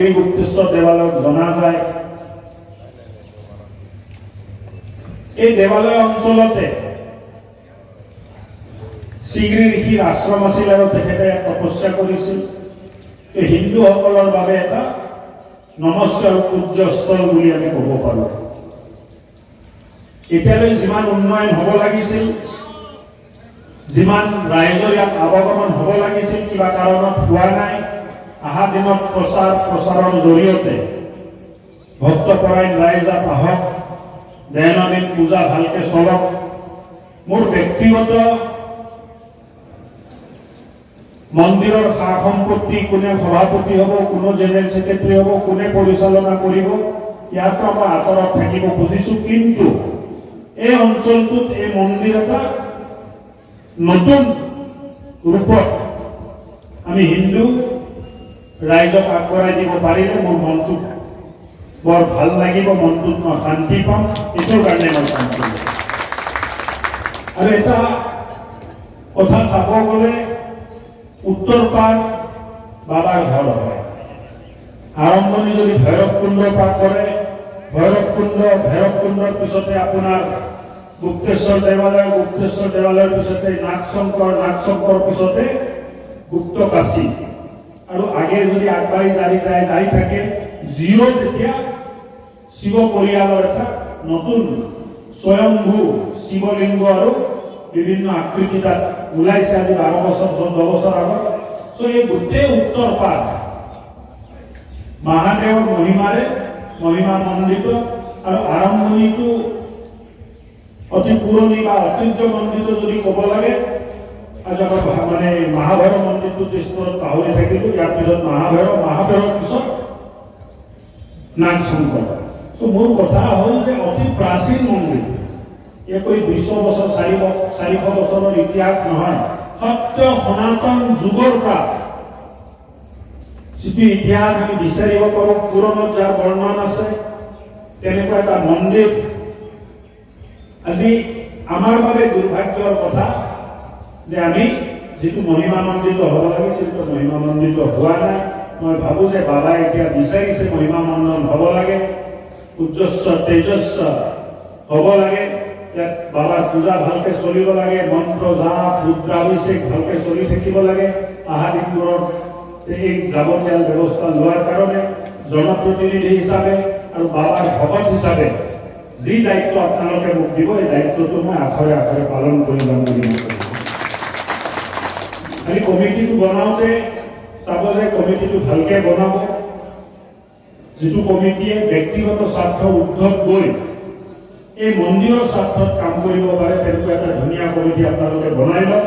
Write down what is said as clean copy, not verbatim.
এই গুপ্তেশ্বৰ দেৱালয়ক জনা যায়। এই দেৱালয় অঞ্চলতে চিগৰি ঋষিৰ আশ্ৰম আছিল আৰু তেখেতে তপস্যা কৰিছিল। এই হিন্দুসকলৰ বাবে এটা নমস্য আৰু পূজ্যস্থল বুলি আমি ক'ব পাৰোঁ। এতিয়ালৈ যিমান উন্নয়ন হ'ব লাগিছিল, যিমান ৰাইজৰ ইয়াত আৱাগমন হ'ব লাগিছিল, কিবা কাৰণত হোৱা নাই। অহা দিনত প্ৰচাৰৰ জৰিয়তে ভক্তপৰায়ণ ৰাইজ আহক, দৈনন্দিন পূজা ভালকে চলক। মোৰ ব্যক্তিগত মন্দিৰৰ সা সম্পত্তি কোনে সভাপতি হ'ব, কোনে জেনেৰেল ছেক্ৰেটাৰী হ'ব, কোনে পৰিচালনা কৰিব, ইয়াৰ পৰা মই আঁতৰত থাকিব খুজিছোঁ। কিন্তু এই অঞ্চলটোত এই মন্দিৰ এটা নতুন ৰূপত আমি হিন্দু ৰাইজক আগবঢ়াই দিব পাৰিলে মোৰ মনটো বৰ ভাল লাগিব, মনটোত মই শান্তি পাম। এইটোৰ কাৰণে মই শান্তি পাম। আৰু এটা কথা চাব গ'লে উত্তৰ পাৰ বাবাৰ ঘৰ হয়। আৰম্ভণি যদি ভৈৰৱকুণ্ডৰ পৰা কৰে, ভৈৰৱকুণ্ডৰ পিছতে আপোনাৰ গুপ্তেশ্বৰ দেৱালয়ৰ পিছতে নাগশংকৰ পিছতে গুপ্তকাশী, আৰু আগে যদি আগবাঢ়ি যাই থাকে জিৰ' তেতিয়া শিৱ পৰিয়ালৰ এটা নতুন স্বয়ংভূ শিৱলিংগ আৰু বিভিন্ন আকৃতি তাত ওলাইছে আজি 12 বছৰ 14 বছৰ আগত। এই গোটেই উত্তৰ পাৰ মহাদেৱৰ মহিমা মণ্ডিত, আৰু আৰম্ভণিটো অতি পুৰণি বা ঐতিহ্যমণ্ডিত যদি ক'ব লাগে, আজি আমাৰ মানে মহাভৈৰৱ মন্দিৰটো তেজপুৰত পাহৰি থাকিলোঁ। ইয়াৰ পিছত মহাভৈৰৱৰ পিছত নাগশংকৰ। মোৰ কথা হ'ল যে অতি প্ৰাচীন মন্দিৰ, একো 200 বছৰ 400 বছৰৰ ইতিহাস নহয়। সত্য সনাতন যুগৰ পৰা যিটো ইতিহাস আমি বিচাৰিব পাৰোঁ, পুৰণত যাৰ বৰ্ণন আছে, তেনেকুৱা এটা মন্দিৰ। আজি আমাৰ বাবে দুৰ্ভাগ্যৰ কথা যে আমি যিটো মহিমামণ্ডিত হ'ব লাগিছিল মহিমামণ্ডিত হোৱা নাই। মই ভাবোঁ যে বাবাই এতিয়া বিচাৰিছে মহিমামণ্ডন হ'ব লাগে, উজ্জস্ব তেজস্ব হ'ব লাগে। ইয়াত বাবাৰ পূজা ভালকে চলিব লাগে, মন্ত্ৰ জাপ ৰুদ্ৰাভিষেক ভালকে চলি থাকিব লাগে। অহা দিনবোৰত এই যাৱতীয় ব্যৱস্থা লোৱাৰ কাৰণে জনপ্ৰতিনিধি হিচাপে আৰু বাবাৰ ভকত হিচাপে যি দায়িত্ব আপোনালোকে মোক দিব, এই দায়িত্বটো মই আখৰে আখৰে পালন কৰি যাম বুলি মই কৈছোঁ। খালি কমিটিটো বনাওঁতে চাব যে কমিটিটো ভালকে বনাব। যিটো কমিটিয়ে ব্যক্তিগত স্বাৰ্থ ঊৰ্ধত গৈ এই মন্দিৰৰ স্বাৰ্থত কাম কৰিব পাৰে, তেনেকুৱা এটা ধুনীয়া কমিটি আপোনালোকে বনাই লওক।